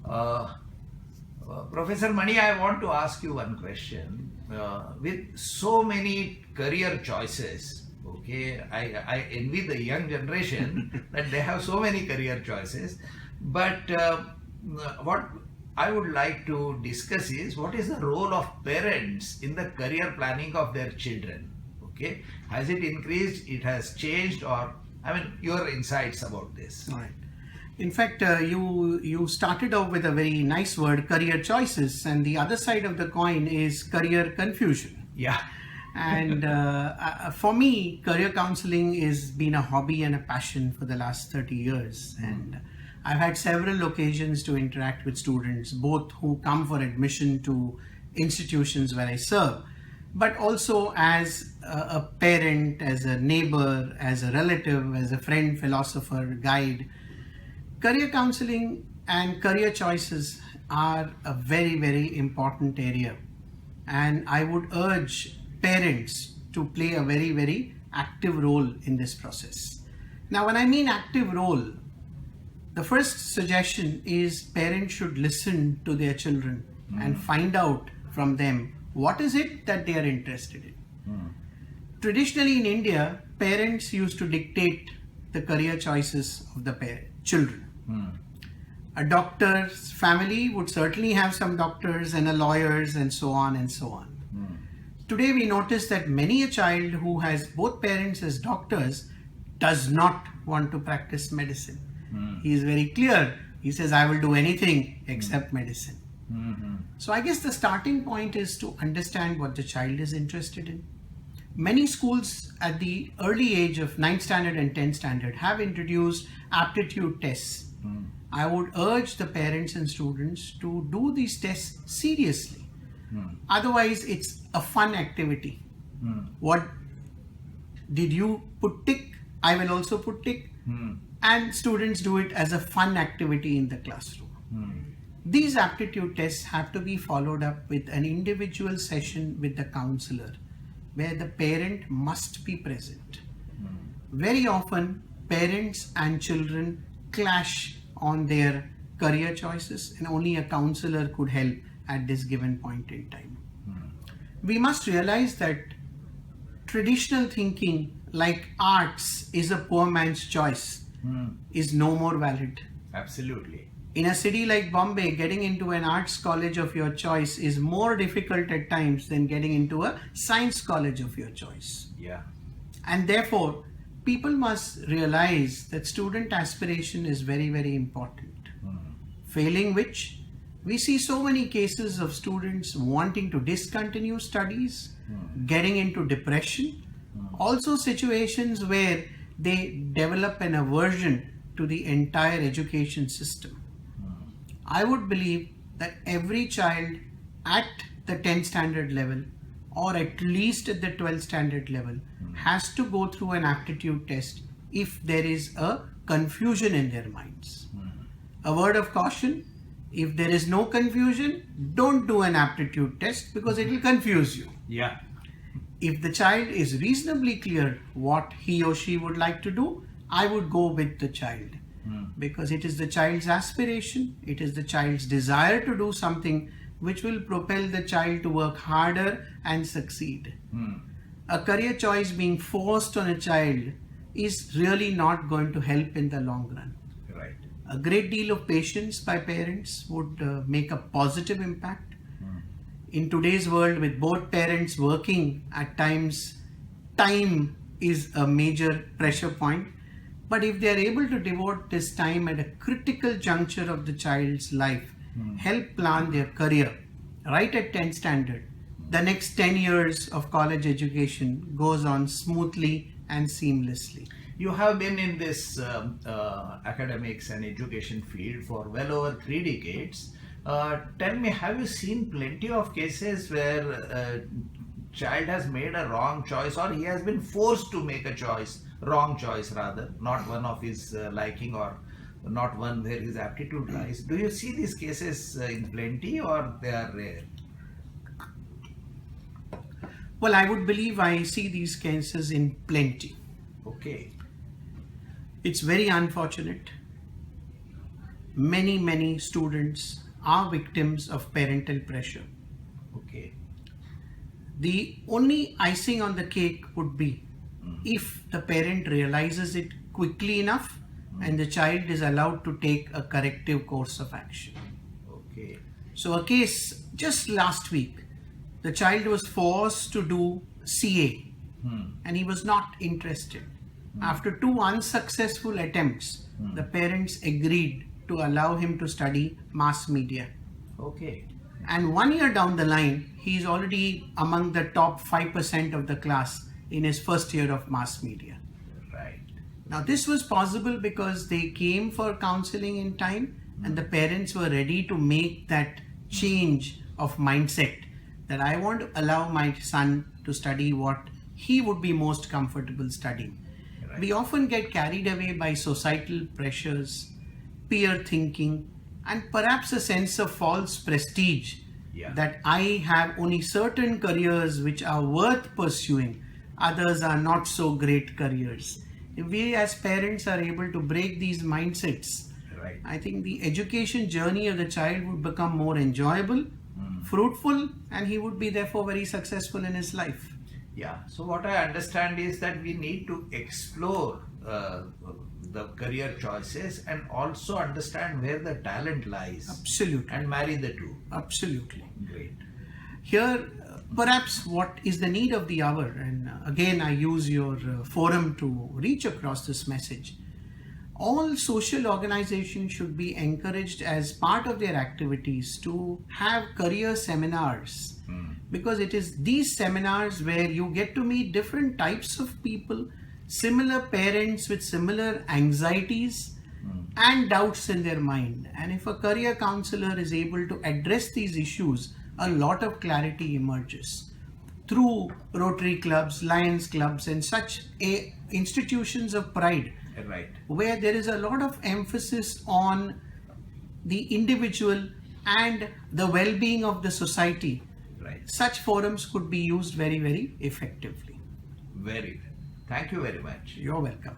Uh, Professor Mani, I want to ask you one question. With so many career choices, okay, I envy the young generation that they have so many career choices. But what I would like to discuss is what is the role of parents in the career planning of their children? Okay, has it increased? It has changed, or I mean, your insights about this? All right. In fact, you started off with a very nice word, career choices, and the other side of the coin is career confusion. Yeah. And for me, career counseling has been a hobby and a passion for the last 30 years. And I've had several occasions to interact with students, both who come for admission to institutions where I serve, but also as a parent, as a neighbor, as a relative, as a friend, philosopher, guide. Career counseling and career choices are a very, very important area. And I would urge parents to play a very, very active role in this process. Now, when I mean active role, the first suggestion is parents should listen to their children and find out from them what is it that they are interested in. Traditionally in India, parents used to dictate the career choices of the children. A doctor's family would certainly have some doctors and a lawyers and so on and so on. Today we notice that many a child who has both parents as doctors does not want to practice medicine. He is very clear. He says, I will do anything except medicine. So I guess the starting point is to understand what the child is interested in. Many schools at the early age of 9th standard and 10th standard have introduced aptitude tests. I would urge the parents and students to do these tests seriously. Otherwise, it's a fun activity. What did you put tick? I will also put tick. And students do it as a fun activity in the classroom. These aptitude tests have to be followed up with an individual session with the counselor, where the parent must be present. Very often, parents and children clash on their career choices, and only a counselor could help at this given point in time. We must realize that traditional thinking like arts is a poor man's choice is no more valid. Absolutely. In a city like Bombay, getting into an arts college of your choice is more difficult at times than getting into a science college of your choice. Yeah. And therefore, people must realize that student aspiration is very, very important. Failing which, we see so many cases of students wanting to discontinue studies, getting into depression, also situations where they develop an aversion to the entire education system. I would believe that every child at the 10th standard level or at least at the 12th standard level has to go through an aptitude test if there is a confusion in their minds. A word of caution, if there is no confusion, don't do an aptitude test because it will confuse you. Yeah. If the child is reasonably clear what he or she would like to do, I would go with the child. Because it is the child's aspiration, it is the child's desire to do something which will propel the child to work harder and succeed. A career choice being forced on a child is really not going to help in the long run. Right. A great deal of patience by parents would make a positive impact. In today's world, with both parents working, at times time is a major pressure point. But if they are able to devote this time at a critical juncture of the child's life, help plan their career right at 10th standard, the next 10 years of college education goes on smoothly and seamlessly. You have been in this academics and education field for well over 3 decades. Tell me, have you seen plenty of cases where a child has made a wrong choice, or he has been forced to make a choice, wrong choice rather, not one of his liking, or not one where his aptitude lies? Do you see these cases in plenty, or they are rare? Well, I would believe I see these cases in plenty. Okay. It's very unfortunate. many students are victims of parental pressure. Okay. The only icing on the cake would be if the parent realizes it quickly enough and the child is allowed to take a corrective course of action. Okay. So a case just last week, the child was forced to do CA and he was not interested. After 2 unsuccessful attempts, the parents agreed to allow him to study mass media. Okay. And 1 year down the line, he is already among the top 5% of the class in his first year of mass media. Right. Now, this was possible because they came for counseling in time and the parents were ready to make that change of mindset that I want to allow my son to study what he would be most comfortable studying. Right. We often get carried away by societal pressures, peer thinking, and perhaps a sense of false prestige Yeah. that I have only certain careers which are worth pursuing, others are not so great careers. If we as parents are able to break these mindsets, Right. I think the education journey of the child would become more enjoyable, fruitful, and he would be therefore very successful in his life. Yeah. So what I understand is that we need to explore the career choices and also understand where the talent lies Absolutely. and marry the two. Absolutely. Great. Here, perhaps what is the need of the hour, and again, I use your forum to reach across this message. All social organizations should be encouraged as part of their activities to have career seminars because it is these seminars where you get to meet different types of people, similar parents with similar anxieties and doubts in their mind. And if a career counselor is able to address these issues, a lot of clarity emerges through Rotary clubs, Lions clubs, and such institutions of pride, Right. where there is a lot of emphasis on the individual and the well-being of the society. Right. Such forums could be used very effectively. Very well. Thank you very much. You're welcome.